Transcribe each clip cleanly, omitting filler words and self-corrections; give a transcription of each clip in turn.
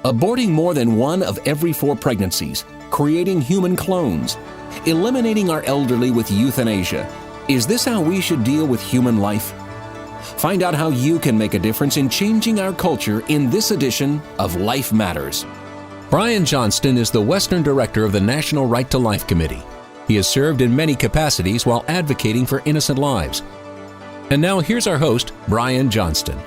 aborting more than 1 of every 4 pregnancies, creating human clones, eliminating our elderly with euthanasia. Is this how we should deal with human life? Find out how you can make a difference in changing our culture in this edition of Life Matters. Brian Johnston is the Western Director of the National Right to Life Committee. He has served in many capacities while advocating for innocent lives. And now here's our host, Brian Johnston.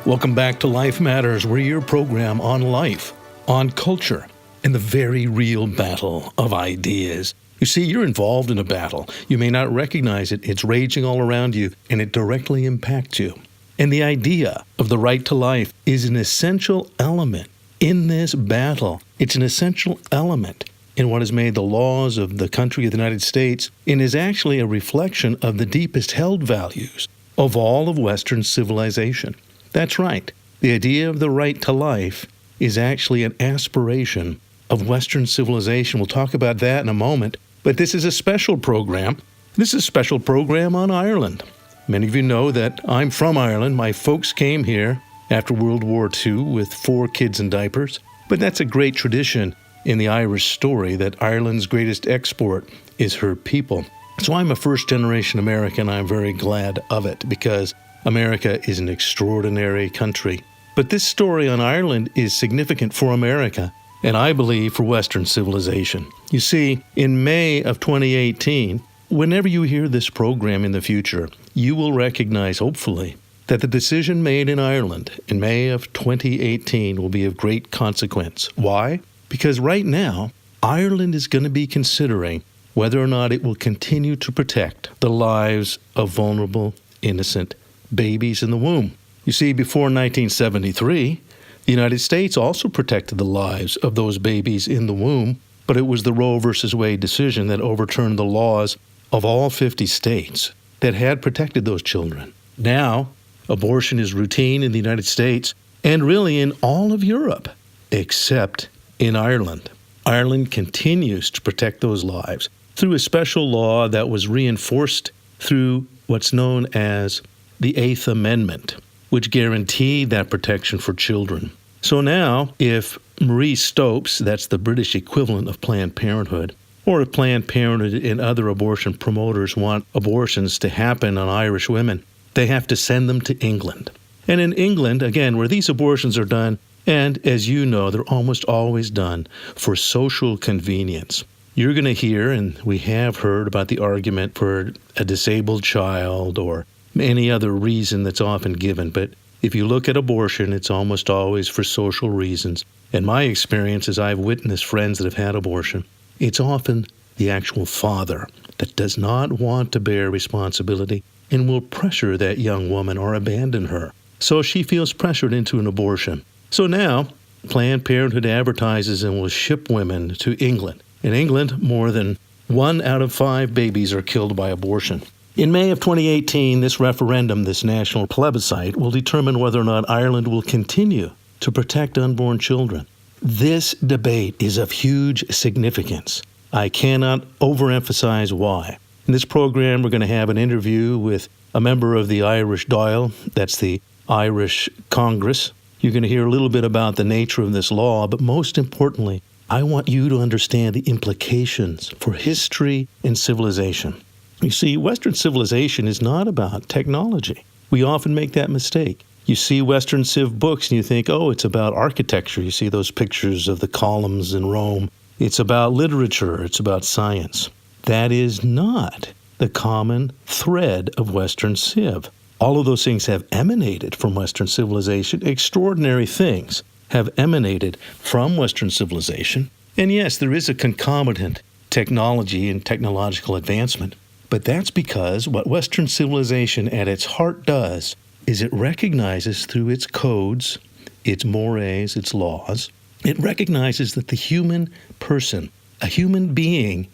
Welcome back to Life Matters. We're your program on life, on culture, and the very real battle of ideas. You see, you're involved in a battle. You may not recognize it. It's raging all around you, and it directly impacts you. And the idea of the right to life is an essential element in this battle. It's an essential element in what has made the laws of the country of the United States, and is actually a reflection of the deepest held values of all of Western civilization. That's right. The idea of the right to life is actually an aspiration of Western civilization. We'll talk about that in a moment. But this is a special program. This is a special program on Ireland. Many of you know that I'm from Ireland. My folks came here after World War II with 4 kids in diapers. But that's a great tradition in the Irish story, that Ireland's greatest export is her people. So I'm a first-generation American. I'm very glad of it, because America is an extraordinary country. But this story on Ireland is significant for America, and I believe for Western civilization. You see, in May of 2018, whenever you hear this program in the future, you will recognize, hopefully, that the decision made in Ireland in May of 2018 will be of great consequence. Why? Because right now, Ireland is going to be considering whether or not it will continue to protect the lives of vulnerable, innocent babies in the womb. You see, before 1973, the United States also protected the lives of those babies in the womb, but it was the Roe v. Wade decision that overturned the laws of all 50 states that had protected those children. Now, abortion is routine in the United States and really in all of Europe, except in Ireland. Ireland continues to protect those lives through a special law that was reinforced through what's known as the Eighth Amendment, which guaranteed that protection for children. So now, if Marie Stopes, that's the British equivalent of Planned Parenthood, or if Planned Parenthood and other abortion promoters want abortions to happen on Irish women, they have to send them to England. And in England, again, where these abortions are done, and as you know, they're almost always done for social convenience. You're going to hear, and we have heard, about the argument for a disabled child or any other reason that's often given. But if you look at abortion, it's almost always for social reasons. And my experience is I've witnessed friends that have had abortion. It's often the actual father that does not want to bear responsibility and will pressure that young woman or abandon her. So she feels pressured into an abortion. So now, Planned Parenthood advertises and will ship women to England. In England, more than 1 out of 5 babies are killed by abortion. In May of 2018, this referendum, this national plebiscite, will determine whether or not Ireland will continue to protect unborn children. This debate is of huge significance. I cannot overemphasize why. In this program, we're going to have an interview with a member of the Irish Dáil, that's the Irish Congress. You're going to hear a little bit about the nature of this law, but most importantly, I want you to understand the implications for history and civilization. You see, Western civilization is not about technology. We often make that mistake. You see Western civ books and you think, oh, it's about architecture. You see those pictures of the columns in Rome. It's about literature. It's about science. That is not the common thread of Western civ. All of those things have emanated from Western civilization. Extraordinary things have emanated from Western civilization. And yes, there is a concomitant technology and technological advancement. But that's because what Western civilization at its heart does is it recognizes through its codes, its mores, its laws, it recognizes that the human person, a human being,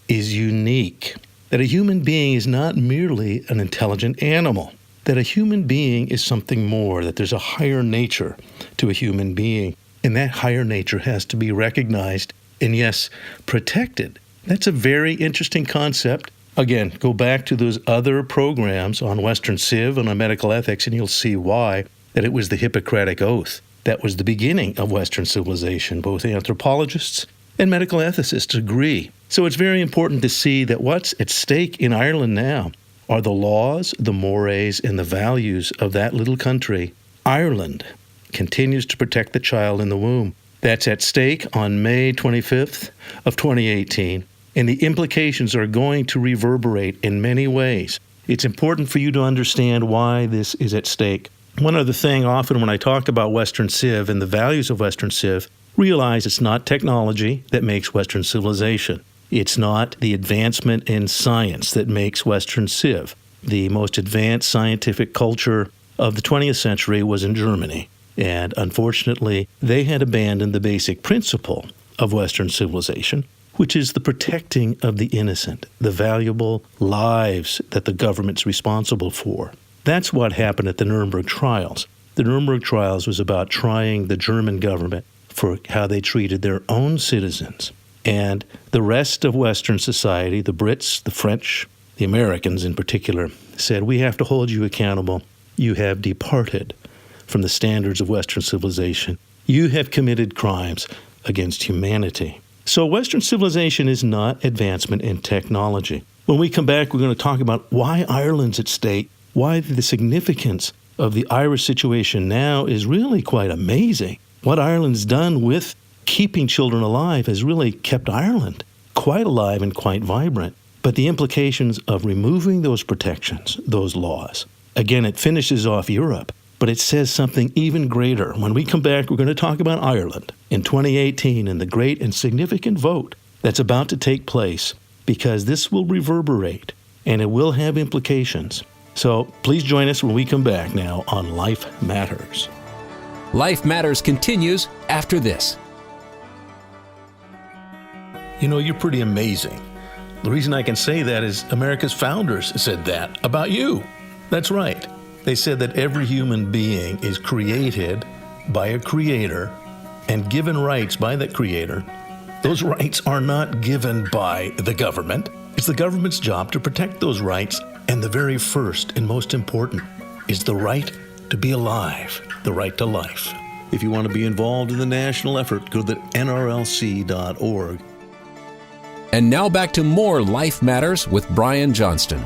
is unique. That a human being is not merely an intelligent animal. That a human being is something more, that there's a higher nature to a human being. And that higher nature has to be recognized and, yes, protected. That's a very interesting concept. Again, go back to those other programs on Western Civ and on medical ethics, and you'll see why, that it was the Hippocratic Oath That was the beginning of Western civilization. Both anthropologists and medical ethicists agree. So it's very important to see that what's at stake in Ireland now are the laws, the mores, and the values of that little country. Ireland continues to protect the child in the womb. That's at stake on May 25th of 2018, and the implications are going to reverberate in many ways. It's important for you to understand why this is at stake. One other thing, often when I talk about Western Civ and the values of Western Civ, realize it's not technology that makes Western civilization. It's not the advancement in science that makes Western Civ. The most advanced scientific culture of the 20th century was in Germany. And unfortunately, they had abandoned the basic principle of Western civilization, which is the protecting of the innocent, the valuable lives that the government's responsible for. That's what happened at the Nuremberg trials. The Nuremberg trials was about trying the German government for how they treated their own citizens. And the rest of Western society, the Brits, the French, the Americans in particular, said, we have to hold you accountable. You have departed from the standards of Western civilization. You have committed crimes against humanity. So Western civilization is not advancement in technology. When we come back, we're going to talk about why Ireland's at stake, why the significance of the Irish situation now is really quite amazing. What Ireland's done with keeping children alive has really kept Ireland quite alive and quite vibrant. But the implications of removing those protections, those laws, again, it finishes off Europe, but it says something even greater. When we come back, we're going to talk about Ireland in 2018 and the great and significant vote that's about to take place, because this will reverberate and it will have implications. So please join us when we come back now on Life Matters. Life Matters continues after this. You know, you're pretty amazing. The reason I can say that is America's founders said that about you. That's right. They said that every human being is created by a creator and given rights by that creator. Those rights are not given by the government. It's the government's job to protect those rights. And the very first and most important is the right to be alive, the right to life. If you want to be involved in the national effort, go to nrlc.org. And now back to more Life Matters with Brian Johnston.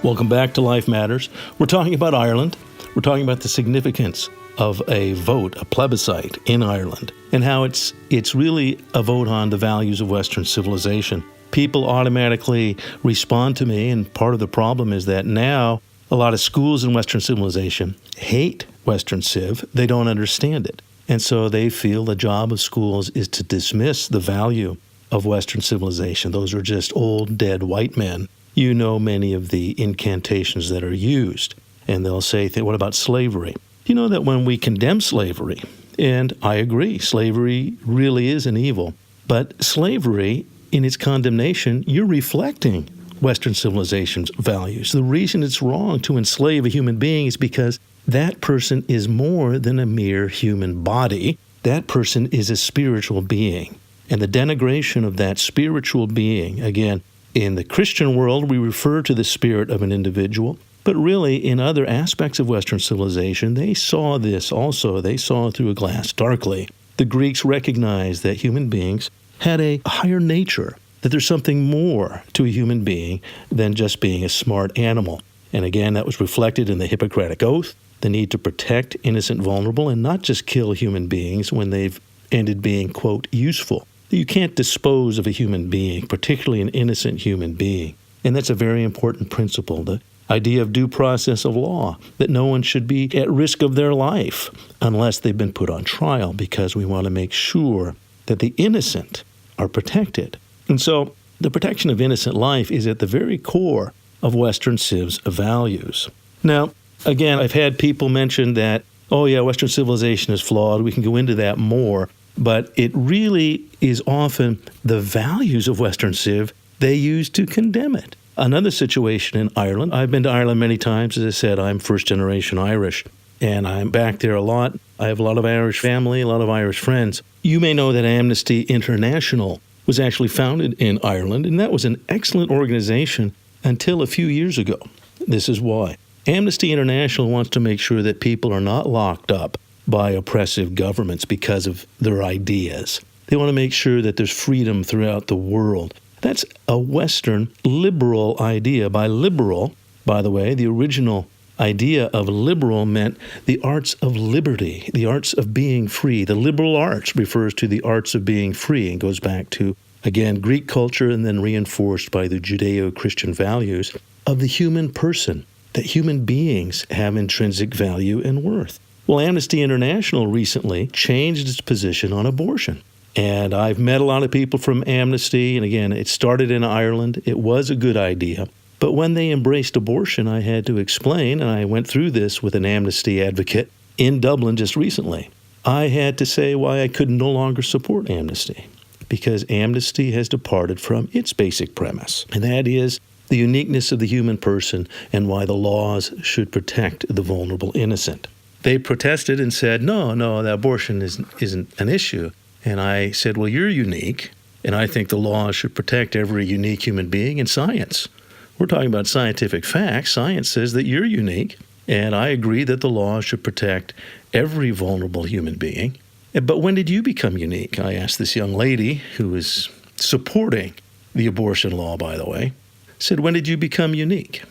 Welcome back to Life Matters. We're talking about Ireland. We're talking about the significance of a vote, a plebiscite in Ireland, and how it's really a vote on the values of Western civilization. People automatically respond to me, and part of the problem is that now a lot of schools in Western civilization hate Western Civ. They don't understand it. And so they feel the job of schools is to dismiss the value of Western civilization. Those are just old, dead white men. You know many of the incantations that are used. And they'll say, what about slavery? You know that when we condemn slavery, and I agree, slavery really is an evil, but slavery, in its condemnation, you're reflecting Western civilization's values. The reason it's wrong to enslave a human being is because that person is more than a mere human body. That person is a spiritual being. And the denigration of that spiritual being, again, in the Christian world, we refer to the spirit of an individual, but really in other aspects of Western civilization, they saw this also. They saw through a glass darkly. The Greeks recognized that human beings had a higher nature, that there's something more to a human being than just being a smart animal. And again, that was reflected in the Hippocratic Oath, the need to protect innocent, vulnerable, and not just kill human beings when they've ended being, quote, useful. You can't dispose of a human being, particularly an innocent human being. And that's a very important principle, the idea of due process of law, that no one should be at risk of their life unless they've been put on trial, because we want to make sure that the innocent are protected. And so the protection of innocent life is at the very core of Western Civ's values. Now, again, I've had people mention that, oh yeah, Western civilization is flawed. We can go into that more. But it really is often the values of Western Civ they use to condemn it. Another situation in Ireland, I've been to Ireland many times. As I said, I'm first-generation Irish, and I'm back there a lot. I have a lot of Irish family, a lot of Irish friends. You may know that Amnesty International was actually founded in Ireland, and that was an excellent organization until a few years ago. This is why. Amnesty International wants to make sure that people are not locked up by oppressive governments because of their ideas. They want to make sure that there's freedom throughout the world. That's a Western liberal idea. By liberal, by the way, the original idea of liberal meant the arts of liberty, the arts of being free. The liberal arts refers to the arts of being free and goes back to, again, Greek culture and then reinforced by the Judeo-Christian values of the human person, that human beings have intrinsic value and worth. Well, Amnesty International recently changed its position on abortion. And I've met a lot of people from Amnesty, and again, it started in Ireland. It was a good idea. But when they embraced abortion, I had to explain, and I went through this with an Amnesty advocate in Dublin just recently. I had to say why I could no longer support Amnesty, because Amnesty has departed from its basic premise, and that is the uniqueness of the human person and why the laws should protect the vulnerable innocent. They protested and said, no, the abortion isn't an issue. And I said, well, you're unique, and I think the law should protect every unique human being in science. We're talking about scientific facts. Science says that you're unique, and I agree that the law should protect every vulnerable human being. But when did you become unique? I asked this young lady who is supporting the abortion law, by the way. I said, when did you become unique?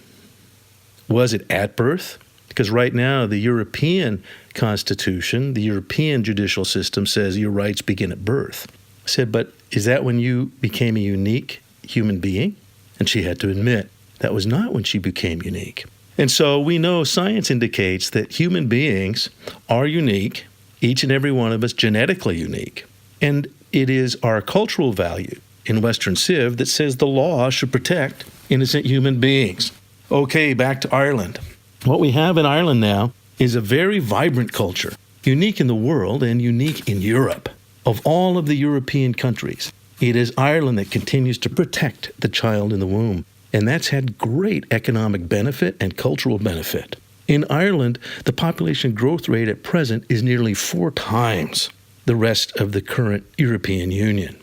Was it at birth? Because right now, the European Constitution, the European judicial system says your rights begin at birth. I said, but is that when you became a unique human being? And she had to admit that was not when she became unique. And so we know science indicates that human beings are unique, each and every one of us genetically unique. And it is our cultural value in Western Civ that says the law should protect innocent human beings. Okay, back to Ireland. What we have in Ireland now is a very vibrant culture, unique in the world and unique in Europe. Of all of the European countries, it is Ireland that continues to protect the child in the womb, and that's had great economic benefit and cultural benefit. In Ireland, the population growth rate at present is nearly 4 times the rest of the current European Union.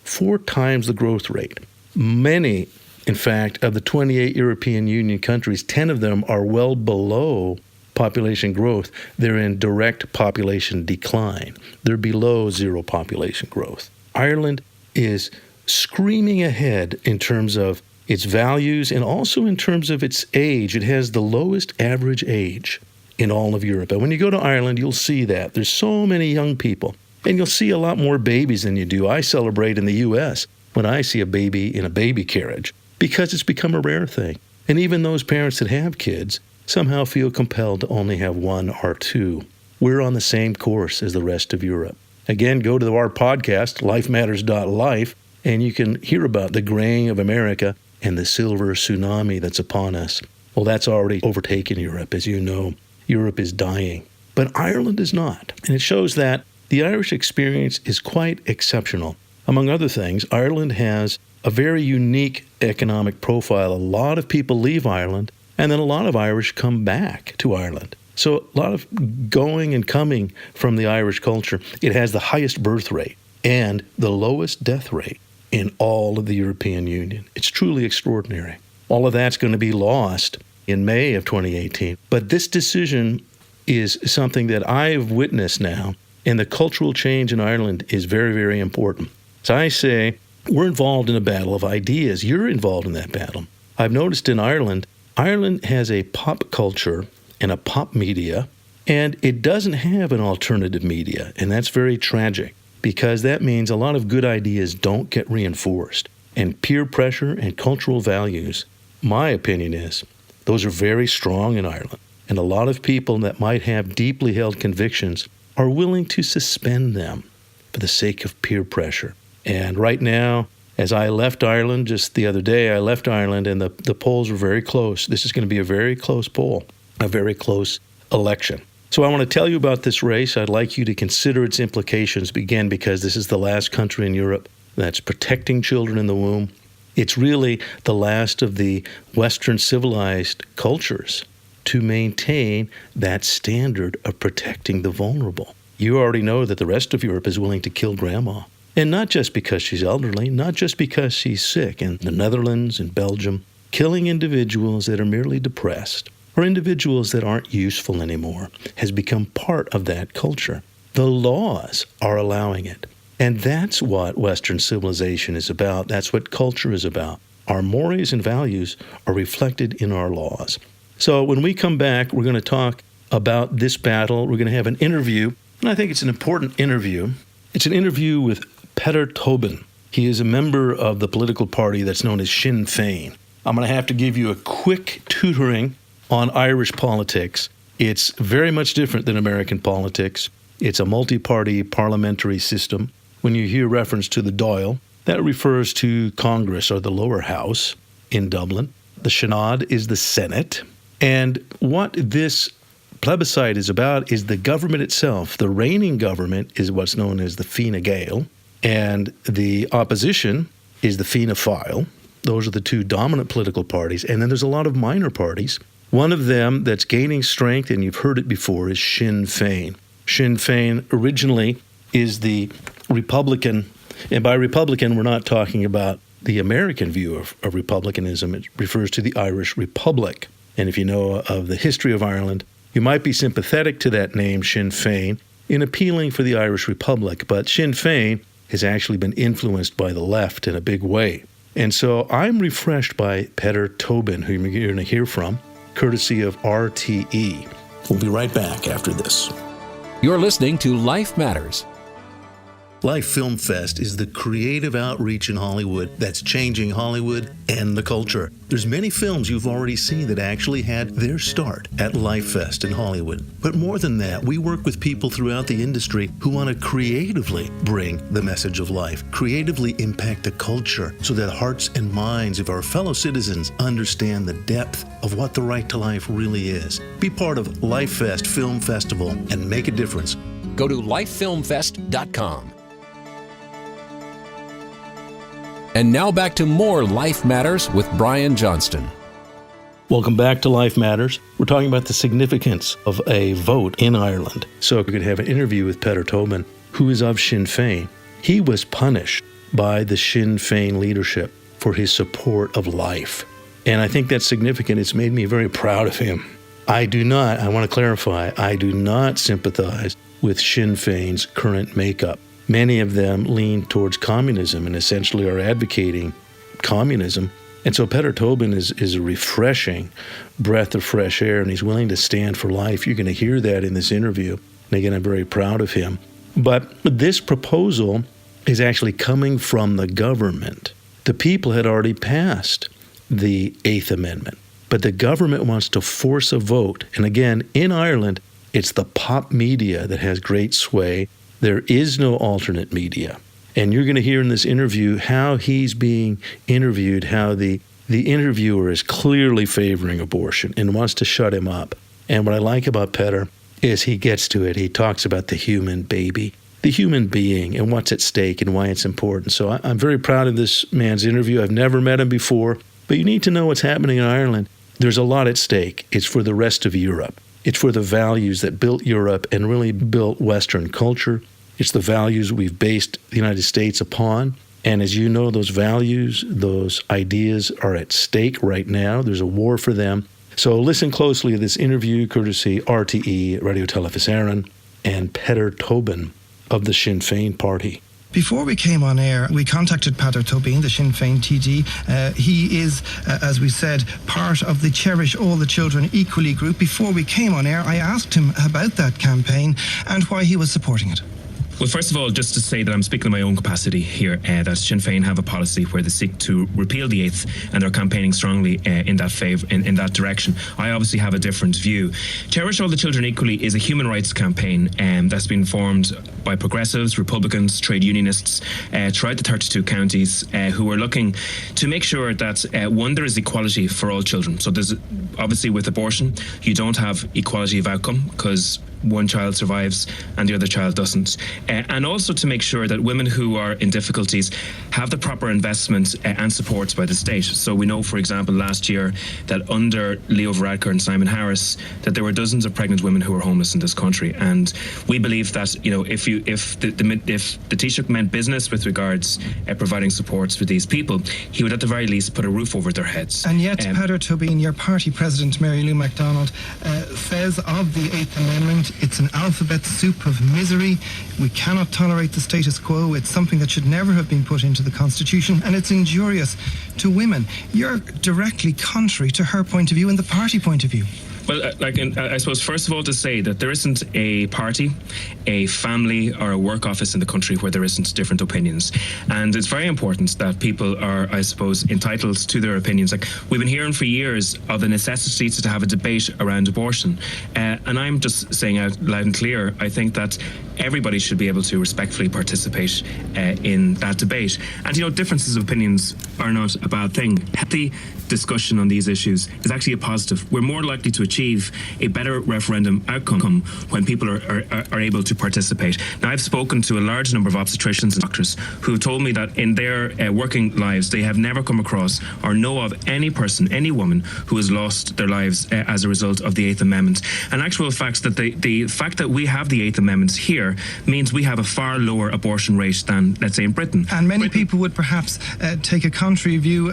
4 times the growth rate. Many, in fact, of the 28 European Union countries, 10 of them are well below population growth. They're in direct population decline. They're below zero population growth. Ireland is screaming ahead in terms of its values and also in terms of its age. It has the lowest average age in all of Europe. And when you go to Ireland, you'll see that. There's so many young people, and you'll see a lot more babies than you do. I celebrate in the U.S. when I see a baby in a baby carriage because it's become a rare thing. And even those parents that have kids somehow feel compelled to only have 1 or 2. We're on the same course as the rest of Europe. Again, go to our podcast, lifematters.life, and you can hear about the graying of America and the silver tsunami that's upon us. Well, that's already overtaken Europe. As you know, Europe is dying. But Ireland is not. And it shows that the Irish experience is quite exceptional. Among other things, Ireland has a very unique economic profile. A lot of people leave Ireland, and then a lot of Irish come back to Ireland. So a lot of going and coming from the Irish culture. It has the highest birth rate and the lowest death rate in all of the European Union. It's truly extraordinary. All of that's going to be lost in May of 2018. But this decision is something that I've witnessed now, and the cultural change in Ireland is very, very important. So I say, we're involved in a battle of ideas. You're involved in that battle. I've noticed in Ireland has a pop culture and a pop media, and it doesn't have an alternative media, and that's very tragic because that means a lot of good ideas don't get reinforced. And peer pressure and cultural values, my opinion is, those are very strong in Ireland. And a lot of people that might have deeply held convictions are willing to suspend them for the sake of peer pressure. And right now, as I left Ireland just the other day, I left Ireland and the polls were very close. This is going to be a very close poll, a very close election. So I want to tell you about this race. I'd like you to consider its implications, again, because this is the last country in Europe that's protecting children in the womb. It's really the last of the Western civilized cultures to maintain that standard of protecting the vulnerable. You already know that the rest of Europe is willing to kill grandma. And not just because she's elderly, not just because she's sick. In the Netherlands and Belgium, killing individuals that are merely depressed. or individuals that aren't useful anymore has become part of that culture. The laws are allowing it. And that's what Western civilization is about. That's what culture is about. Our mores and values are reflected in our laws. So when we come back, we're going to talk about this battle. We're going to have an interview, and I think it's an important interview. It's an interview with Peter Tobin. He is a member of the political party that's known as Sinn Féin. I'm going to have to give you a quick tutoring on Irish politics. It's very much different than American politics. It's a multi-party parliamentary system. When you hear reference to the Dáil, that refers to Congress or the lower house in Dublin. The Seanad is the Senate. And what this plebiscite is about is the government itself. The reigning government is what's known as the Fine Gael, and the opposition is the Fianna Fáil. Those are the two dominant political parties. And then there's a lot of minor parties. One of them that's gaining strength, and you've heard it before, is Sinn Féin. Sinn Féin originally is the Republican, and by Republican, we're not talking about the American view of republicanism. It refers to the Irish Republic. And if you know of the history of Ireland, you might be sympathetic to that name, Sinn Féin, in appealing for the Irish Republic. But Sinn Féin has actually been influenced by the left in a big way. And so I'm refreshed by Peter Tobin, who you're going to hear from, courtesy of RTE. We'll be right back after this. You're listening to Life Matters. Life Film Fest is the creative outreach in Hollywood that's changing Hollywood and the culture. There's many films you've already seen that actually had their start at Life Fest in Hollywood. But more than that, we work with people throughout the industry who want to creatively bring the message of life, creatively impact the culture so that hearts and minds of our fellow citizens understand the depth of what the right to life really is. Be part of Life Fest Film Festival and make a difference. Go to lifefilmfest.com. And now back to more Life Matters with Brian Johnston. Welcome back to Life Matters. We're talking about the significance of a vote in Ireland. So we could have an interview with Peter Tobin, who is of Sinn Féin. He was punished by the Sinn Féin leadership for his support of life. And I think that's significant. It's made me very proud of him. I want to clarify, I do not sympathize with Sinn Féin's current makeup. Many of them lean towards communism and essentially are advocating communism. And so Peter Tobin is a refreshing breath of fresh air, and he's willing to stand for life. You're going to hear that in this interview. And again, I'm very proud of him. But this proposal is actually coming from the government. The people had already passed the Eighth Amendment, but the government wants to force a vote. And again, in Ireland, it's the pop media that has great sway. There is no alternate media. And you're going to hear in this interview how he's being interviewed, how the interviewer is clearly favoring abortion and wants to shut him up. And what I like about Peter is he gets to it. He talks about the human baby, the human being, and what's at stake and why it's important. So I'm very proud of this man's interview. I've never met him before, but you need to know what's happening in Ireland. There's a lot at stake. It's for the rest of Europe. It's for the values that built Europe and really built Western culture. It's the values we've based the United States upon. And as you know, those values, those ideas are at stake right now. There's a war for them. So listen closely to this interview, courtesy RTE, Radio Telefís Éireann, and Peter Tobin of the Sinn Féin party. Before we came on air, we contacted Peter Tobin, the Sinn Féin TD. He is, as we said, part of the Cherish All the Children Equally group. Before we came on air, I asked him about that campaign and why he was supporting it. Well, first of all, just to say that I'm speaking in my own capacity here, that Sinn Féin have a policy where they seek to repeal the Eighth, and they're campaigning strongly in that direction. I obviously have a different view. Cherish All the Children Equally is a human rights campaign that's been formed by progressives, Republicans, trade unionists throughout the 32 counties who are looking to make sure that, one, there is equality for all children. So there's obviously with abortion, you don't have equality of outcome because one child survives and the other child doesn't. And also to make sure that women who are in difficulties have the proper investment and supports by the state. So we know, for example, last year that under Leo Varadkar and Simon Harris, that there were dozens of pregnant women who were homeless in this country. And we believe that, if the Taoiseach meant business with regards providing supports for these people, he would at the very least put a roof over their heads. And yet, Peadar Tóibín, your party president, Mary Lou MacDonald, says of the Eighth Amendment, it's an alphabet soup of misery. We cannot tolerate the status quo. It's something that should never have been put into the Constitution, and it's injurious to women. You're directly contrary to her point of view and the party point of view. Well, I suppose, first of all, to say that there isn't a party, a family, or a work office in the country where there isn't different opinions. And it's very important that people are, I suppose, entitled to their opinions. Like, we've been hearing for years of the necessity to have a debate around abortion. And I'm just saying out loud and clear, I think that everybody should be able to respectfully participate in that debate. And, differences of opinions are not a bad thing. Healthy discussion on these issues is actually a positive. We're more likely to achieve a better referendum outcome when people are able to participate. Now, I've spoken to a large number of obstetricians and doctors who have told me that in their working lives, they have never come across or know of any person, any woman, who has lost their lives as a result of the Eighth Amendment. And actual facts that the fact that we have the Eighth Amendment here means we have a far lower abortion rate than, let's say, in Britain. And many people would perhaps take a contrary view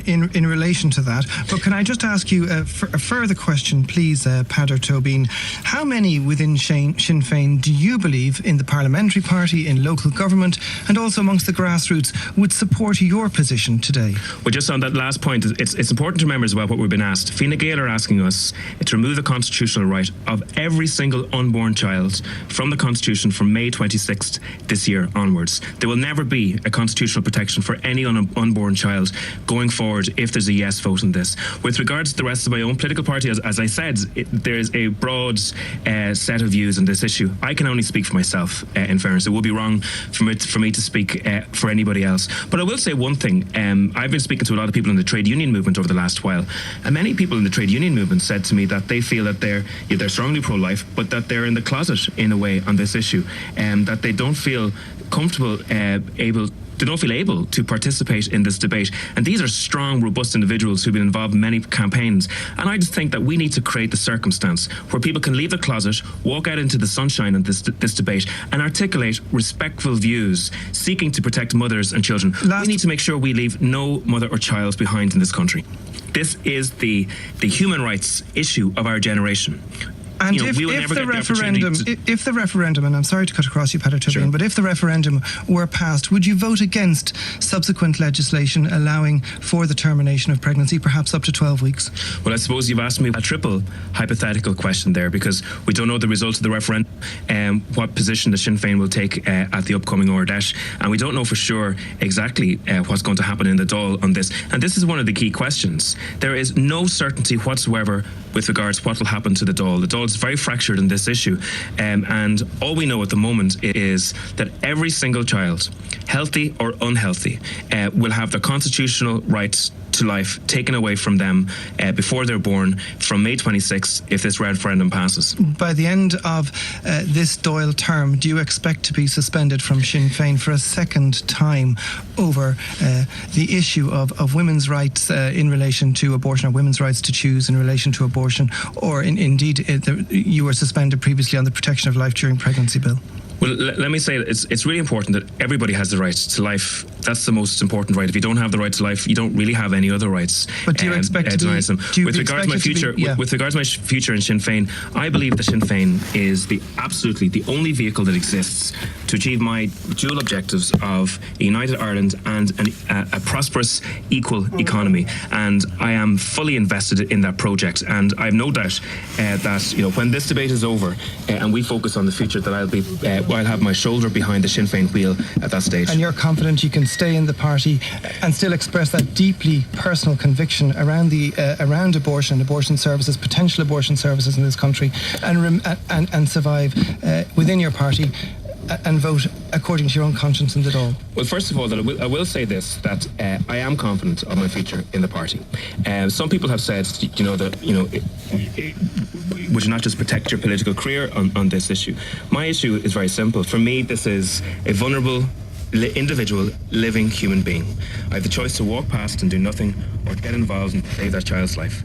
in relation to that. But can I just ask you a further question, please, Peadar Tóibín? How many within Sinn Féin do you believe in the parliamentary party, in local government, and also amongst the grassroots would support your position today? Well, just on that last point, it's important to remember as well what we've been asked. Fine Gael are asking us to remove the constitutional right of every single unborn child from the Constitution from May 26th this year onwards. There will never be a constitutional protection for any unborn child going forward if there's a yes vote on this. With regards to the rest of my own political party, as I said, there's a broad set of views on this issue. I can only speak for myself, in fairness. It would be wrong for me to speak for anybody else. But I will say one thing. I've been speaking to a lot of people in the trade union movement over the last while, and many people in the trade union movement said to me that they feel that they're strongly pro-life, but that they're in the closet in a way on this issue, and that they don't feel comfortable they don't feel able to participate in this debate. And these are strong, robust individuals who've been involved in many campaigns. And I just think that we need to create the circumstance where people can leave the closet, walk out into the sunshine of this debate, and articulate respectful views, seeking to protect mothers and children. We need to make sure we leave no mother or child behind in this country. This is the human rights issue of our generation. And if the referendum, and I'm sorry to cut across you, Peadar Tóibín, sure, but if the referendum were passed, would you vote against subsequent legislation allowing for the termination of pregnancy, perhaps up to 12 weeks? Well, I suppose you've asked me a triple hypothetical question there, because we don't know the results of the referendum, what position the Sinn Féin will take at the upcoming Ordesh, and we don't know for sure exactly what's going to happen in the Dáil on this. And this is one of the key questions. There is no certainty whatsoever with regards to what will happen to the Dáil. The Dáil is very fractured in this issue, and all we know at the moment is that every single child, healthy or unhealthy, will have their constitutional rights to life taken away from them before they're born from May 26th if this referendum passes. By the end of this Dáil term, do you expect to be suspended from Sinn Féin for a second time over the issue of women's rights in relation to abortion, or women's rights to choose in relation to abortion, or indeed you were suspended previously on the protection of life during pregnancy bill? Well, let me say that it's really important that everybody has the right to life. That's the most important right. If you don't have the right to life, you don't really have any other rights. But do you expect to deny them? With regards to my future, with regards to my future in Sinn Féin, I believe that Sinn Féin is absolutely the only vehicle that exists to achieve my dual objectives of a united Ireland and a prosperous, equal economy. And I am fully invested in that project. And I have no doubt that when this debate is over and we focus on the future, that I'll have my shoulder behind the Sinn Féin wheel at that stage. And you're confident you can stay in the party and still express that deeply personal conviction around abortion services, potential abortion services in this country, and survive within your party and vote according to your own conscience in the Dáil? Well, first of all, that I will say this, that I am confident of my future in the party. Some people have said, would you not just protect your political career on this issue? My issue is very simple. For me, this is a vulnerable individual living human being. I have the choice to walk past and do nothing, or to get involved and save that child's life.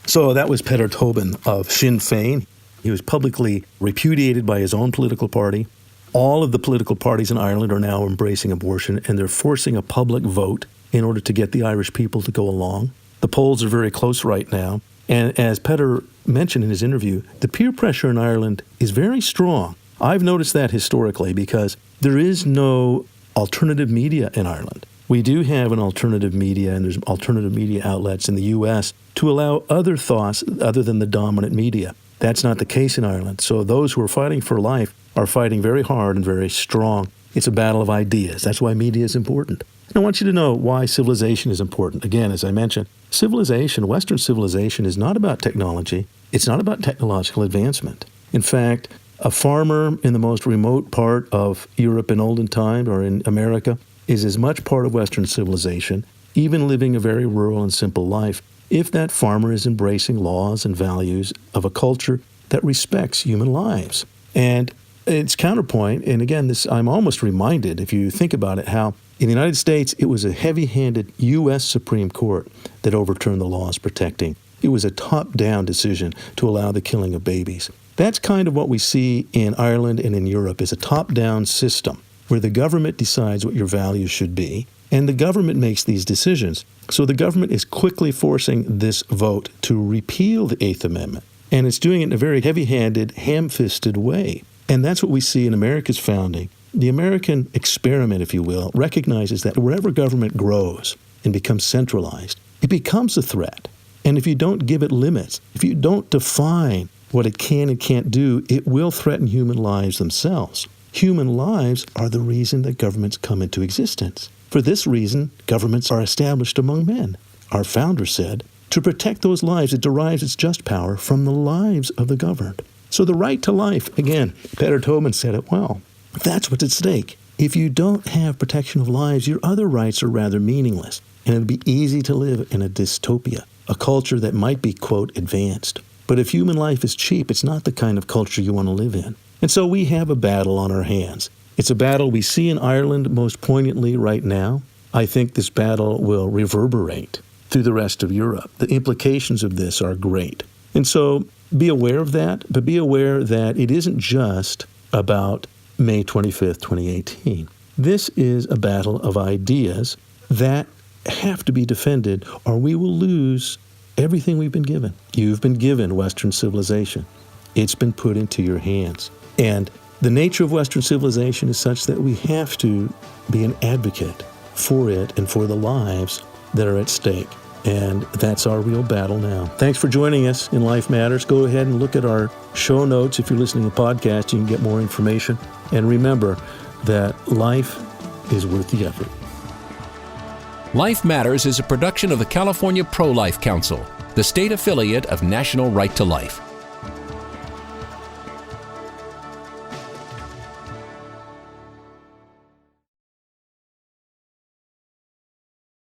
So that was Peadar Tobin of Sinn Féin. He was publicly repudiated by his own political party. All of the political parties in Ireland are now embracing abortion, and they're forcing a public vote in order to get the Irish people to go along. The polls are very close right now. And as Peadar mentioned in his interview, the peer pressure in Ireland is very strong. I've noticed that historically because there is no alternative media in Ireland. We do have an alternative media, and there's alternative media outlets in the U.S. to allow other thoughts other than the dominant media. That's not the case in Ireland. So those who are fighting for life are fighting very hard and very strong. It's a battle of ideas. That's why media is important. And I want you to know why civilization is important. Again, as I mentioned, civilization, Western civilization, is not about technology. It's not about technological advancement. In fact, a farmer in the most remote part of Europe in olden time or in America is as much part of Western civilization, even living a very rural and simple life, if that farmer is embracing laws and values of a culture that respects human lives. And it's counterpoint, and again, this I'm almost reminded, if you think about it, how in the United States, it was a heavy-handed U.S. Supreme Court that overturned the laws protecting. It was a top-down decision to allow the killing of babies. That's kind of what we see in Ireland and in Europe, is a top-down system where the government decides what your values should be, and the government makes these decisions. So the government is quickly forcing this vote to repeal the Eighth Amendment, and it's doing it in a very heavy-handed, ham-fisted way. And that's what we see in America's founding. The American experiment, if you will, recognizes that wherever government grows and becomes centralized, it becomes a threat. And if you don't give it limits, if you don't define what it can and can't do, it will threaten human lives themselves. Human lives are the reason that governments come into existence. For this reason, governments are established among men. Our founder said, to protect those lives, it derives its just power from the lives of the governed. So the right to life, again, Peadar Tobin said it well. That's what's at stake. If you don't have protection of lives, your other rights are rather meaningless, and it'll be easy to live in a dystopia, a culture that might be, quote, advanced. But if human life is cheap, it's not the kind of culture you want to live in. And so we have a battle on our hands. It's a battle we see in Ireland most poignantly right now. I think this battle will reverberate through the rest of Europe. The implications of this are great. And so be aware of that, but be aware that it isn't just about May 25th, 2018. This is a battle of ideas that have to be defended, or we will lose everything we've been given. You've been given Western civilization. It's been put into your hands. And the nature of Western civilization is such that we have to be an advocate for it and for the lives that are at stake. And that's our real battle now. Thanks for joining us in Life Matters. Go ahead and look at our show notes. If you're listening to a podcast, you can get more information. And remember that life is worth the effort. Life Matters is a production of the California Pro-Life Council, the state affiliate of National Right to Life.